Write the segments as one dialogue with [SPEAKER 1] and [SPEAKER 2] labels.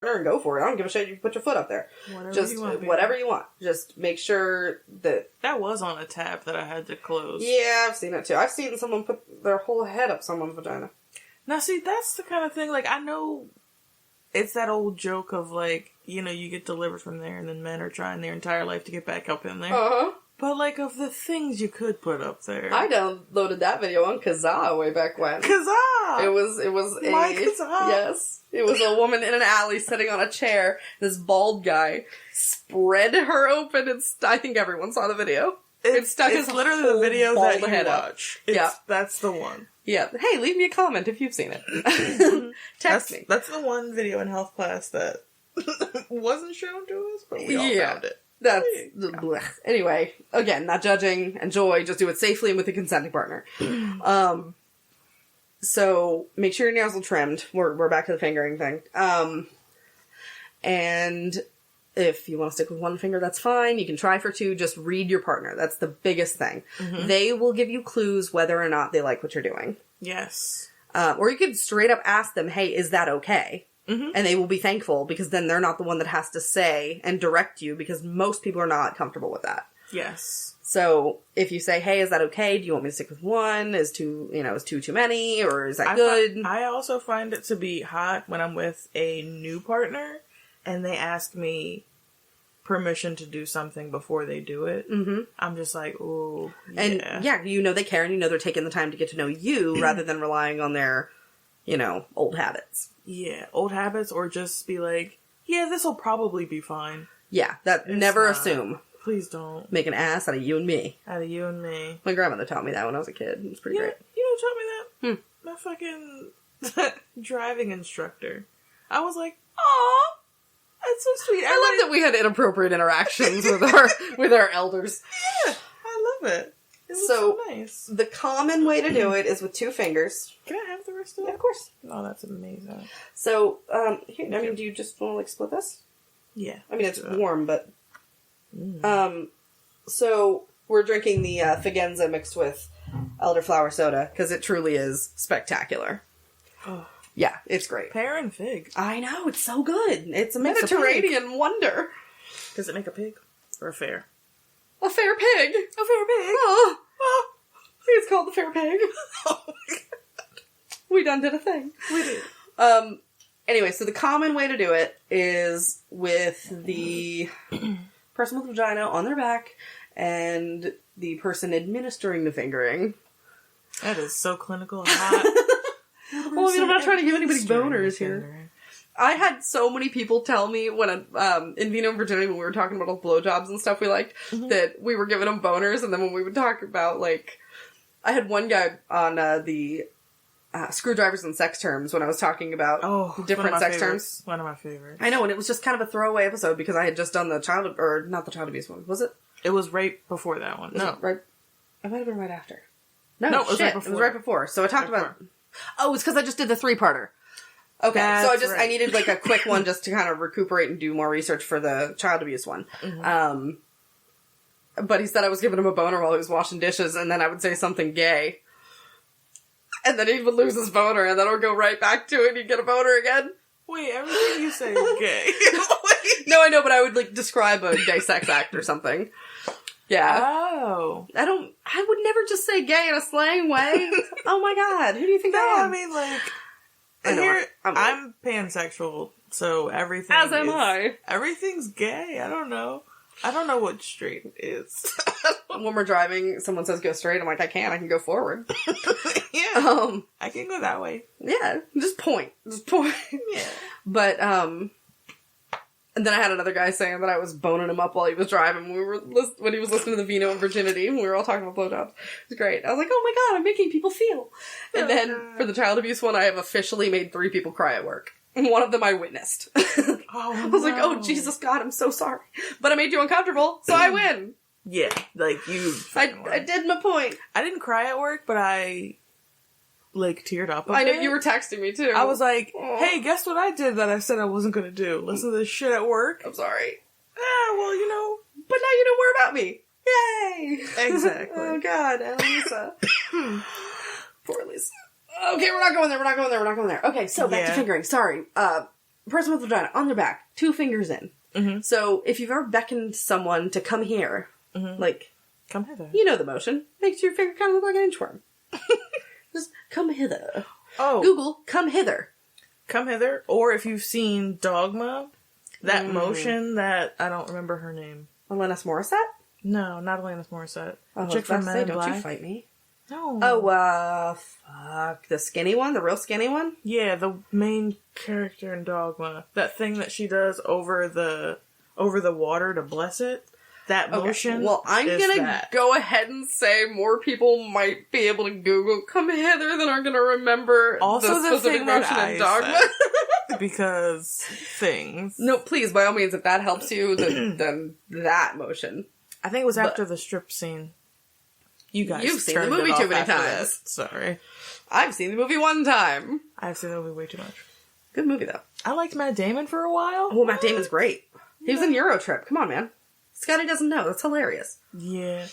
[SPEAKER 1] and go for it. I don't give a shit. You put your foot up there. Whatever you want. Just make sure that...
[SPEAKER 2] That was on a tab that I had to close.
[SPEAKER 1] Yeah, I've seen it too. I've seen someone put their whole head up someone's vagina.
[SPEAKER 2] Now, see, that's the kind of thing, like, I know it's that old joke of, like, you know, you get delivered from there and then men are trying their entire life to get back up in there.
[SPEAKER 1] Uh-huh.
[SPEAKER 2] But, like, of the things you could put up there.
[SPEAKER 1] I downloaded that video on Kazaa way back when.
[SPEAKER 2] Kazaa!
[SPEAKER 1] It was
[SPEAKER 2] My Kazaa?
[SPEAKER 1] Yes. It was a woman in an alley sitting on a chair. This bald guy spread her open and I think everyone saw the video. It's
[SPEAKER 2] literally the video that you watch.
[SPEAKER 1] Yeah.
[SPEAKER 2] That's the one.
[SPEAKER 1] Yeah. Hey, leave me a comment if you've seen it. Text me.
[SPEAKER 2] That's the one video in health class that wasn't shown to us, but we all found it.
[SPEAKER 1] That's blech. Anyway, again, not judging, enjoy, just do it safely and with a consenting partner. So make sure your nails are trimmed. We're back to the fingering thing. And if you want to stick with one finger, that's fine. You can try for two. Just read your partner. That's the biggest thing. Mm-hmm. They will give you clues whether or not they like what you're doing.
[SPEAKER 2] Yes.
[SPEAKER 1] Or you could straight up ask them, hey, is that okay? Mm-hmm. And they will be thankful because then they're not the one that has to say and direct you because most people are not comfortable with that.
[SPEAKER 2] Yes.
[SPEAKER 1] So if you say, hey, is that okay? Do you want me to stick with one? Is two too many? Or is that good?
[SPEAKER 2] I also find it to be hot when I'm with a new partner and they ask me permission to do something before they do it. Mm-hmm. I'm just like, ooh, yeah.
[SPEAKER 1] And yeah, they care and they're taking the time to get to know you rather than relying on their, old habits.
[SPEAKER 2] Yeah, old habits or just be like, yeah, this will probably be fine.
[SPEAKER 1] Yeah, never assume.
[SPEAKER 2] Please don't.
[SPEAKER 1] Make an ass out of you and me.
[SPEAKER 2] Out of you and me.
[SPEAKER 1] My grandmother taught me that when I was a kid. It was pretty great.
[SPEAKER 2] You know who taught me that? My fucking driving instructor. I was like, aw, that's so sweet.
[SPEAKER 1] I love that we had inappropriate interactions with our elders.
[SPEAKER 2] Yeah, I love it. It was
[SPEAKER 1] so
[SPEAKER 2] nice.
[SPEAKER 1] The common way to do it is with two fingers.
[SPEAKER 2] Can I have the rest of it?
[SPEAKER 1] Yeah, of course.
[SPEAKER 2] Oh, that's amazing.
[SPEAKER 1] So, do you just want to split this?
[SPEAKER 2] Yeah.
[SPEAKER 1] I mean, it's warm, but... So we're drinking the Figenza mixed with elderflower soda because it truly is spectacular. Oh. Yeah, it's great.
[SPEAKER 2] Pear and fig.
[SPEAKER 1] I know, it's so good. It's a Mediterranean wonder.
[SPEAKER 2] Does it make a pig or a fair?
[SPEAKER 1] A fair pig.
[SPEAKER 2] A fair pig.
[SPEAKER 1] Oh. It's called the fair pig.
[SPEAKER 2] Oh my god.
[SPEAKER 1] We done did a thing.
[SPEAKER 2] We did.
[SPEAKER 1] Anyway, so the common way to do it is with the person with the vagina on their back and the person administering the fingering.
[SPEAKER 2] That is so clinical and hot.
[SPEAKER 1] Well, I'm not trying to give anybody boners here. I had so many people tell me when in Vino and Virginia when we were talking about all the blowjobs and stuff we liked that we were giving them boners, and then when we would talk about I had one guy on the screwdrivers and sex terms when I was talking about different sex terms.
[SPEAKER 2] One of my favorites.
[SPEAKER 1] I know, and it was just kind of a throwaway episode because I had just done the not the child abuse one. Was it?
[SPEAKER 2] It was right before that one. No.
[SPEAKER 1] Right. It might have been right after. No,
[SPEAKER 2] it was right before.
[SPEAKER 1] It was right before. So I talked about... Oh, it's because I just did the 3-parter. Okay, I needed a quick one just to kind of recuperate and do more research for the child abuse one. Mm-hmm. But he said I was giving him a boner while he was washing dishes, and then I would say something gay. And then he would lose his boner, and then I would go right back to it, and he'd get a boner again.
[SPEAKER 2] Wait, everything you say is gay.
[SPEAKER 1] No, I know, but I would describe a gay sex act or something. Yeah.
[SPEAKER 2] Oh.
[SPEAKER 1] I would never just say gay in a slang way. Oh my god, who do you think I am?
[SPEAKER 2] I mean, I'm pansexual, so everything
[SPEAKER 1] As am I.
[SPEAKER 2] Everything's gay. I don't know what straight is.
[SPEAKER 1] When we're driving, someone says go straight, I'm like, I can go forward.
[SPEAKER 2] Yeah. I can go that way.
[SPEAKER 1] Yeah, just point.
[SPEAKER 2] Yeah.
[SPEAKER 1] But, and then I had another guy saying that I was boning him up while he was driving when he was listening to the Vino and Virginity, and we were all talking about blowjobs. It was great. I was like, oh my god, I'm making people feel. And then, for the child abuse one, I have officially made 3 people cry at work. And one of them I witnessed. I was like, oh, Jesus God, I'm so sorry. But I made you uncomfortable, so I win.
[SPEAKER 2] Yeah, you...
[SPEAKER 1] I did my point.
[SPEAKER 2] I didn't cry at work, but I... teared up.
[SPEAKER 1] I know you were texting me too.
[SPEAKER 2] I was like, hey, guess what I did that I said I wasn't going to do? Listen to this shit at work.
[SPEAKER 1] I'm sorry.
[SPEAKER 2] Well,
[SPEAKER 1] But now you know more about me. Yay!
[SPEAKER 2] Exactly.
[SPEAKER 1] Oh god, Elisa. Poor Lisa. Okay, we're not going there. Okay, so back to fingering. Sorry. person with vagina on their back, 2 fingers in. Mm-hmm. So if you've ever beckoned someone to come here, like,
[SPEAKER 2] come hither.
[SPEAKER 1] You know the motion. Makes your finger kind of look like an inchworm. Just come hither.
[SPEAKER 2] Oh.
[SPEAKER 1] Google, come hither.
[SPEAKER 2] Come hither. Or if you've seen Dogma, that motion that, I don't remember her name.
[SPEAKER 1] Alanis Morissette?
[SPEAKER 2] No, not Alanis Morissette.
[SPEAKER 1] Oh,
[SPEAKER 2] chick from Men in
[SPEAKER 1] Don't
[SPEAKER 2] Black.
[SPEAKER 1] you fight me.
[SPEAKER 2] No.
[SPEAKER 1] Oh, fuck. The skinny one? The real skinny one?
[SPEAKER 2] Yeah, the main character in Dogma. That thing that she does over the water to bless it. That motion.
[SPEAKER 1] Well, I'm gonna go ahead and say more people might be able to Google come hither than are gonna remember
[SPEAKER 2] also
[SPEAKER 1] the specific motion in Dogma.
[SPEAKER 2] Because things.
[SPEAKER 1] No, please, by all means, if that helps you, then that motion.
[SPEAKER 2] I think it was after the strip scene. You've
[SPEAKER 1] seen the movie too many times.
[SPEAKER 2] Sorry.
[SPEAKER 1] I've seen the movie 1 time.
[SPEAKER 2] I've seen the movie way too much.
[SPEAKER 1] Good movie, though.
[SPEAKER 2] I liked Matt Damon for a while.
[SPEAKER 1] Oh, Matt Damon's great. He was in Eurotrip. Come on, man. Scotty doesn't know. That's hilarious.
[SPEAKER 2] Yeah.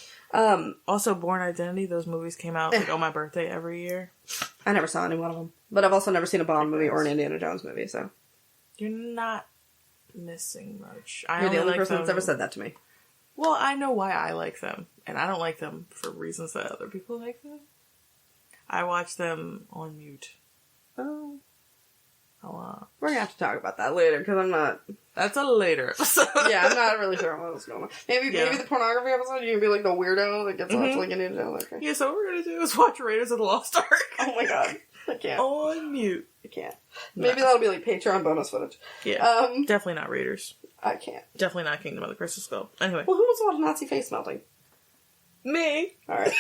[SPEAKER 2] Also, Born Identity, those movies came out like on my birthday every year.
[SPEAKER 1] I never saw any one of them. But I've also never seen a Bond movie or an Indiana Jones movie, so.
[SPEAKER 2] You're not missing much.
[SPEAKER 1] You're the only person that's ever said that to me.
[SPEAKER 2] Well, I know why I like them, and I don't like them for reasons that other people like them. I watch them on mute.
[SPEAKER 1] Oh.
[SPEAKER 2] A lot.
[SPEAKER 1] We're gonna have to talk about that later, because I'm not...
[SPEAKER 2] That's a later episode.
[SPEAKER 1] Yeah, I'm not really sure what's going on. Maybe the pornography episode, you can be like the weirdo that gets watched like Indiana Jones. Okay.
[SPEAKER 2] Yeah, so what we're gonna do is watch Raiders of the Lost Ark.
[SPEAKER 1] Oh my god. I can't.
[SPEAKER 2] On mute.
[SPEAKER 1] I can't. Maybe that'll be like Patreon bonus footage.
[SPEAKER 2] Yeah. Definitely not Raiders.
[SPEAKER 1] I can't.
[SPEAKER 2] Definitely not Kingdom of the Crystal Skull. Anyway.
[SPEAKER 1] Well, who wants to watch Nazi face melting?
[SPEAKER 2] Me.
[SPEAKER 1] Alright.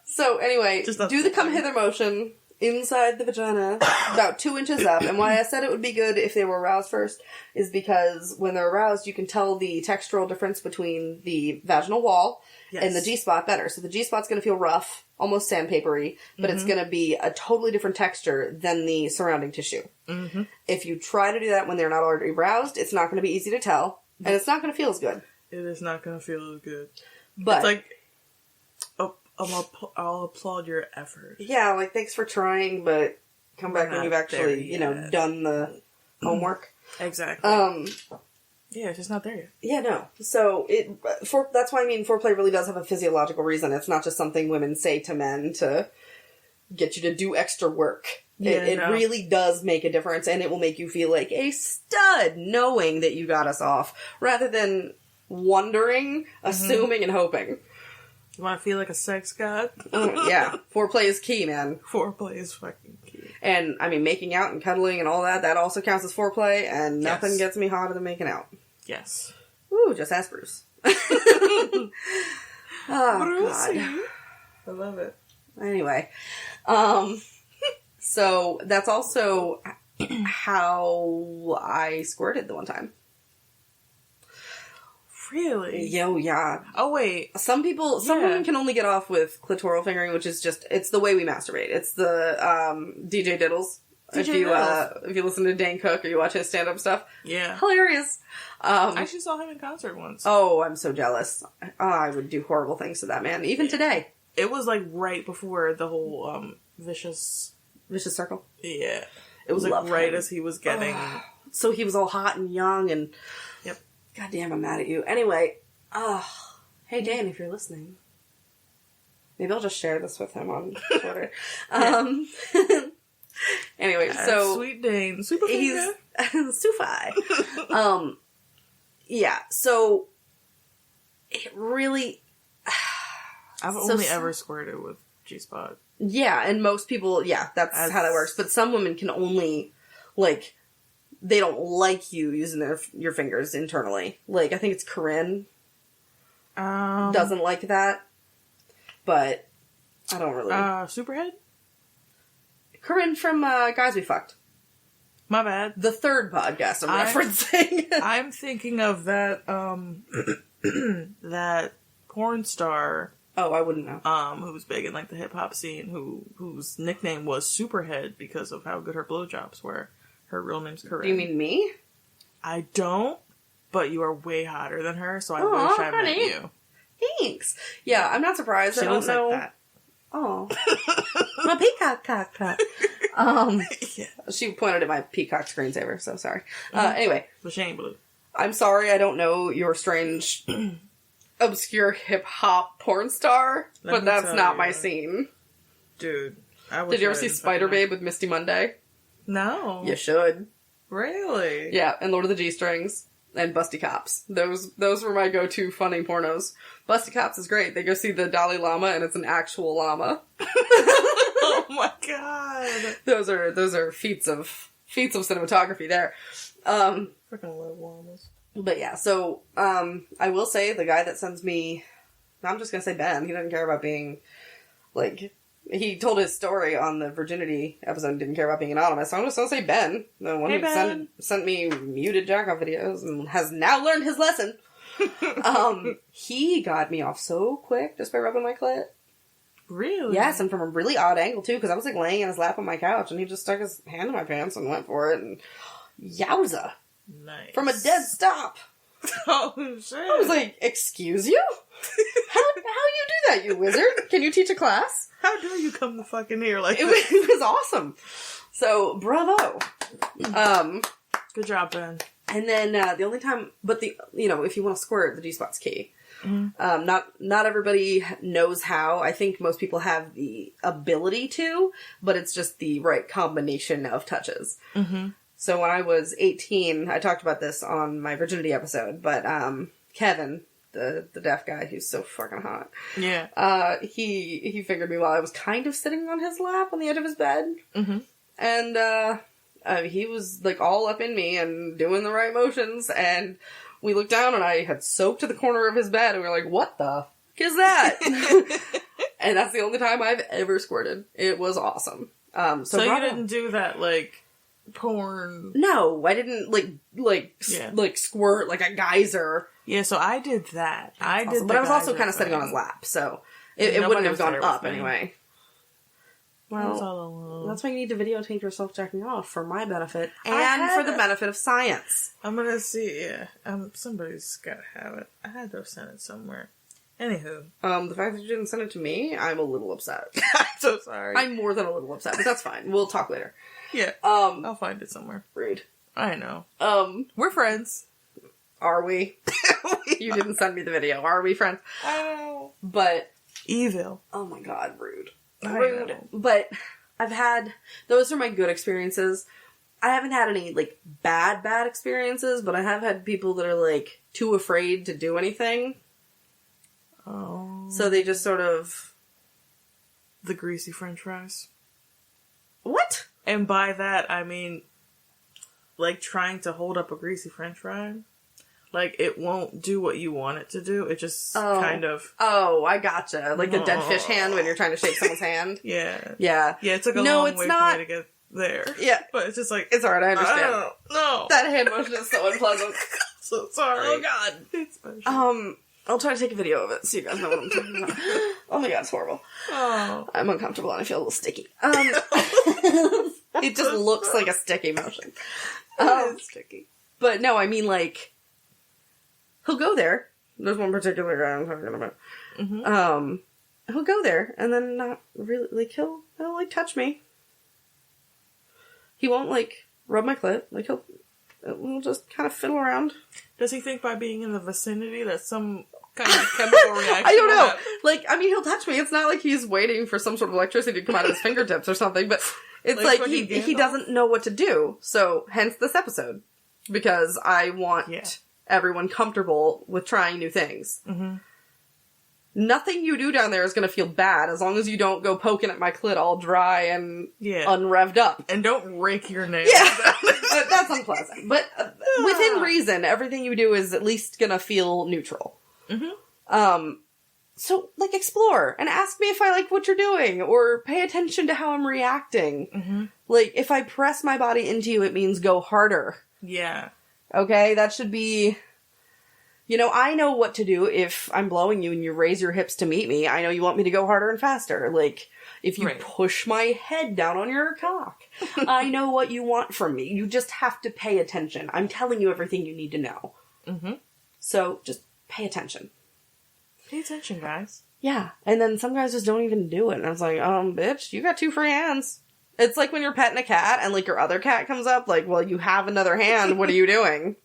[SPEAKER 1] So, anyway, do the come hither motion inside the vagina, about 2 inches up. And why I said it would be good if they were aroused first is because when they're aroused, you can tell the textural difference between the vaginal wall and the G-spot better. So the G-spot's going to feel rough, almost sandpapery, but it's going to be a totally different texture than the surrounding tissue. Mm-hmm. If you try to do that when they're not already aroused, it's not going to be easy to tell, and it's not going to feel as good.
[SPEAKER 2] It is not going to feel as good.
[SPEAKER 1] But
[SPEAKER 2] it's like, I'll applaud your effort.
[SPEAKER 1] Yeah, like, thanks for trying, but come back when you've actually, done the homework.
[SPEAKER 2] Exactly. Yeah, it's just not there yet.
[SPEAKER 1] Yeah, no. So, that's why I mean foreplay really does have a physiological reason. It's not just something women say to men to get you to do extra work.
[SPEAKER 2] Yeah,
[SPEAKER 1] it really does make a difference, and it will make you feel like a stud knowing that you got us off, rather than wondering, assuming, and hoping.
[SPEAKER 2] You want to feel like a sex god?
[SPEAKER 1] Yeah. Foreplay is key, man.
[SPEAKER 2] Foreplay is fucking key.
[SPEAKER 1] And, I mean, making out and cuddling and all that also counts as foreplay, and nothing gets me hotter than making out.
[SPEAKER 2] Yes.
[SPEAKER 1] Ooh, just ask Bruce. Oh,
[SPEAKER 2] Brucey.
[SPEAKER 1] God.
[SPEAKER 2] I love it.
[SPEAKER 1] Anyway. So, that's also how I squirted the one time.
[SPEAKER 2] Really?
[SPEAKER 1] Yo, yeah.
[SPEAKER 2] Oh, wait.
[SPEAKER 1] Some women can only get off with clitoral fingering, which is just, it's the way we masturbate. It's the, DJ Diddles. If you listen to Dane Cook or you watch his stand-up stuff.
[SPEAKER 2] Yeah.
[SPEAKER 1] Hilarious.
[SPEAKER 2] I actually saw him in concert once.
[SPEAKER 1] Oh, I'm so jealous. I would do horrible things to that man, even today.
[SPEAKER 2] It was, like, right before the whole, Vicious
[SPEAKER 1] Circle?
[SPEAKER 2] Yeah. It was, like, right as he was getting...
[SPEAKER 1] So he was all hot and young and...
[SPEAKER 2] Yep.
[SPEAKER 1] God damn, I'm mad at you. Anyway, hey Dan, if you're listening, maybe I'll just share this with him on Twitter. Anyway, so
[SPEAKER 2] Sweet Dane, super
[SPEAKER 1] he's Sufi. Yeah, so it really.
[SPEAKER 2] I've only ever squirted with G-spot.
[SPEAKER 1] Yeah, and most people, that's how that works. But some women can only they don't like you using your fingers internally. Like, I think it's Corinne doesn't like that. But I don't really.
[SPEAKER 2] Superhead?
[SPEAKER 1] Corinne from Guys We Fucked.
[SPEAKER 2] My bad.
[SPEAKER 1] The third podcast I'm referencing.
[SPEAKER 2] I'm thinking of that, that porn star.
[SPEAKER 1] Oh, I wouldn't know.
[SPEAKER 2] Who was big in, like, the hip-hop scene, whose nickname was Superhead because of how good her blowjobs were. Her real name's Corinne.
[SPEAKER 1] Do you mean me?
[SPEAKER 2] I don't, but you are way hotter than her, so I wish I met you.
[SPEAKER 1] Thanks. Yeah, I'm not surprised.
[SPEAKER 2] She
[SPEAKER 1] I don't
[SPEAKER 2] looks
[SPEAKER 1] know.
[SPEAKER 2] like that.
[SPEAKER 1] Oh, my peacock cock.
[SPEAKER 2] Yeah.
[SPEAKER 1] She pointed at my peacock screensaver, so sorry. Anyway.
[SPEAKER 2] But she ain't blue.
[SPEAKER 1] I'm sorry I don't know your strange, obscure hip-hop porn star, but that's not my scene.
[SPEAKER 2] Dude, I wish
[SPEAKER 1] Did you ever see Spider Babe with Misty Monday?
[SPEAKER 2] No.
[SPEAKER 1] You should.
[SPEAKER 2] Really?
[SPEAKER 1] Yeah, and Lord of the G-Strings. And Busty Cops. Those were my go-to funny pornos. Busty Cops is great. They go see the Dalai Lama, and it's an actual llama.
[SPEAKER 2] Oh my god!
[SPEAKER 1] Those are feats of cinematography there.
[SPEAKER 2] Freaking love llamas.
[SPEAKER 1] But yeah, so I will say the guy that sends me, I'm just gonna say Ben. He doesn't care about being like. He told his story on the virginity episode and didn't care about being anonymous. So I'm just going to say Ben, the one who sent me muted jack-off videos and has now learned his lesson. He got me off so quick just by rubbing my clit.
[SPEAKER 2] Really?
[SPEAKER 1] Yes, and from a really odd angle, too, because I was like laying in his lap on my couch and he just stuck his hand in my pants and went for it. And yowza.
[SPEAKER 2] Nice.
[SPEAKER 1] From a dead stop.
[SPEAKER 2] Oh, shit.
[SPEAKER 1] I was like, excuse you? How you do that, you wizard? Can you teach a class?
[SPEAKER 2] How do you come to fucking here like
[SPEAKER 1] It was awesome. So, bravo.
[SPEAKER 2] Good job, Ben.
[SPEAKER 1] And then, the only time, but if you want to squirt, the G-spot's key. Mm-hmm. Not everybody knows how. I think most people have the ability to, but it's just the right combination of touches. Mm-hmm. So when I was 18, I talked about this on my virginity episode, but, Kevin, the deaf guy who's so fucking hot.
[SPEAKER 2] Yeah.
[SPEAKER 1] He fingered me while I was kind of sitting on his lap on the edge of his bed. Mm-hmm. And, he was, like, all up in me and doing the right motions, and we looked down and I had soaked to the corner of his bed, and we were like, what the fuck is that? And that's the only time I've ever squirted. It was awesome.
[SPEAKER 2] So you didn't do that, like, porn...
[SPEAKER 1] No, I didn't, like squirt like a geyser.
[SPEAKER 2] Yeah, so I did that. I did,
[SPEAKER 1] but I was also kind of sitting on his lap, so it wouldn't have gone up anyway. Well, that's why you need to videotape yourself jacking off for my benefit and for the benefit of science.
[SPEAKER 2] I'm gonna see. Yeah, somebody's gotta have it. I had to have sent it somewhere. Anywho,
[SPEAKER 1] the fact that you didn't send it to me, I'm a little upset.
[SPEAKER 2] I'm so sorry.
[SPEAKER 1] I'm more than a little upset, but that's fine. We'll talk later.
[SPEAKER 2] Yeah. I'll find it somewhere.
[SPEAKER 1] Rude.
[SPEAKER 2] I know. We're friends.
[SPEAKER 1] Are we? You didn't send me the video. Are we friends?
[SPEAKER 2] I know.
[SPEAKER 1] But
[SPEAKER 2] evil.
[SPEAKER 1] Oh my god, rude.
[SPEAKER 2] Rude.
[SPEAKER 1] But those are my good experiences. I haven't had any, like, bad experiences, but I have had people that are, like, too afraid to do anything.
[SPEAKER 2] Oh.
[SPEAKER 1] So they just sort of...
[SPEAKER 2] The greasy french fries.
[SPEAKER 1] What?
[SPEAKER 2] And by that, I mean, like, trying to hold up a greasy french fry. Like, it won't do what you want it to do. It just kind of...
[SPEAKER 1] Oh, I gotcha. Like the dead fish hand when you're trying to shake someone's hand.
[SPEAKER 2] Yeah.
[SPEAKER 1] Yeah.
[SPEAKER 2] Yeah, it took a long way for me to get there.
[SPEAKER 1] Yeah.
[SPEAKER 2] But it's just like...
[SPEAKER 1] It's alright, I understand.
[SPEAKER 2] No.
[SPEAKER 1] That hand motion is so unpleasant.
[SPEAKER 2] So sorry.
[SPEAKER 1] Oh god.
[SPEAKER 2] It's special.
[SPEAKER 1] I'll try to take a video of it so you guys know what I'm talking about. Oh my god, it's horrible.
[SPEAKER 2] Oh.
[SPEAKER 1] I'm uncomfortable and I feel a little sticky. It just looks like a sticky motion.
[SPEAKER 2] It's sticky.
[SPEAKER 1] But no, I mean, like, he'll go there. There's one particular guy I'm talking about. Mm-hmm. He'll go there and then not really, like, he'll like, touch me. He won't, like, rub my clit. Like, we'll just kind of fiddle around.
[SPEAKER 2] Does he think by being in the vicinity that some kind of chemical reaction?
[SPEAKER 1] I don't know. Like, I mean, he'll touch me. It's not like he's waiting for some sort of electricity to come out of his fingertips or something, but it's like he doesn't know what to do. So, hence this episode. Because I want everyone comfortable with trying new things. Mm-hmm. Nothing you do down there is going to feel bad as long as you don't go poking at my clit all dry and unrevved up.
[SPEAKER 2] And don't rake your nails.
[SPEAKER 1] Yeah, that's unpleasant. But within reason, everything you do is at least going to feel neutral. Mm-hmm. So, like, explore and ask me if I like what you're doing or pay attention to how I'm reacting. Mm-hmm. Like, if I press my body into you, it means go harder.
[SPEAKER 2] Yeah.
[SPEAKER 1] Okay, that should be... You know, I know what to do if I'm blowing you and you raise your hips to meet me. I know you want me to go harder and faster. Like, if you push my head down on your cock, I know what you want from me. You just have to pay attention. I'm telling you everything you need to know. Mm-hmm. So, just pay attention.
[SPEAKER 2] Pay attention, guys.
[SPEAKER 1] Yeah. And then some guys just don't even do it. And I was like, bitch, you got 2 free hands. It's like when you're petting a cat and, like, your other cat comes up, like, well, you have another hand. What are you doing?